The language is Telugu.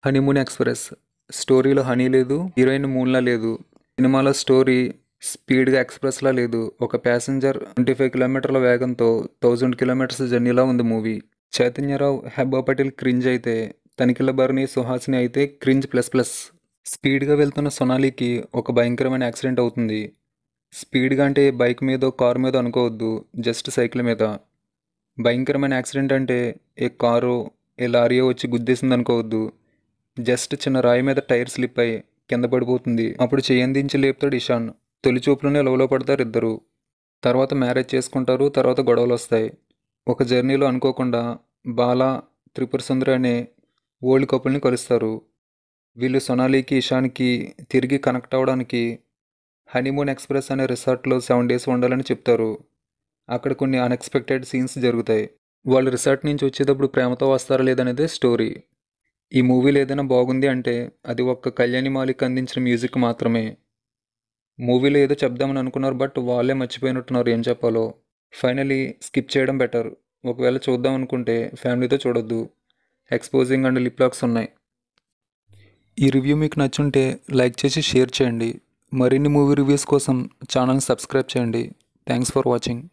Honeymoon express. స్టోరీలో హనీ లేదు, హీరోయిన్ మూన్‌లా లేదు. సినిమాలో స్టోరీ స్పీడ్‌గా ఎక్స్‌ప్రెస్‌లా లేదు. ఒక ప్యాసింజర్ 25 కిలోమీటర్ల వేగంతో 1000 కిలోమీటర్స్ జర్నీలా ఉంది మూవీ. చైతన్యరావు, హెబ్బా పటేల్ క్రింజ్ అయితే, తనిఖీల భరణి, సుహాసిని అయితే క్రింజ్ ప్లస్ ప్లస్. స్పీడ్‌గా వెళ్తున్న సొనాలికి ఒక భయంకరమైన యాక్సిడెంట్ అవుతుంది. స్పీడ్‌గా అంటే బైక్ మీదో, కారు మీదో అనుకోవద్దు, జస్ట్ సైకిల్ మీద. భయంకరమైన యాక్సిడెంట్ అంటే ఏ కారో, ఏ లారీయో వచ్చి గుద్దేసింది అనుకోవద్దు. జస్ట్ చిన్న రాయి మీద టైర్ స్లిప్ అయ్యి కింద పడిపోతుంది. అప్పుడు చెయ్యందించి లేపుతాడు ఇషాన్. తొలి చూపులోనే లవ్లో పడతారు ఇద్దరు. తర్వాత మ్యారేజ్ చేసుకుంటారు. తర్వాత గొడవలు వస్తాయి. ఒక జర్నీలో అనుకోకుండా బాలా, త్రిపుర సుందరి అనే ఓల్డ్ కపుల్ని కలుస్తారు. వీళ్ళు సొనాలికి, ఇషాన్కి తిరిగి కనెక్ట్ అవ్వడానికి హనీమూన్ ఎక్స్‌ప్రెస్ అనే రిసార్ట్లో 7 డేస్ ఉండాలని చెప్తారు. అక్కడ కొన్ని అన్ఎక్స్పెక్టెడ్ సీన్స్ జరుగుతాయి. వాళ్ళు రిసార్ట్ నుంచి వచ్చేటప్పుడు ప్రేమతో వస్తారా లేదనేదే స్టోరీ. ఈ మూవీలో ఏదైనా బాగుంది అంటే అది ఒక్క కళ్యాణి మాలిక్ అందించిన మ్యూజిక్ మాత్రమే. మూవీలో ఏదో చెప్దామని అనుకున్నారు, బట్ వాళ్ళే మర్చిపోయినట్టున్నారు ఏం చెప్పాలో. ఫైనలీ స్కిప్ చేయడం బెటర్. ఒకవేళ చూద్దాం అనుకుంటే ఫ్యామిలీతో చూడొద్దు. ఎక్స్పోజింగ్ అండ్ లిప్ లాక్స్ ఉన్నాయి. ఈ రివ్యూ మీకు నచ్చుంటే లైక్ చేసి షేర్ చేయండి. మరిన్ని మూవీ రివ్యూస్ కోసం ఛానల్ని సబ్స్క్రైబ్ చేయండి. Thanks for watching.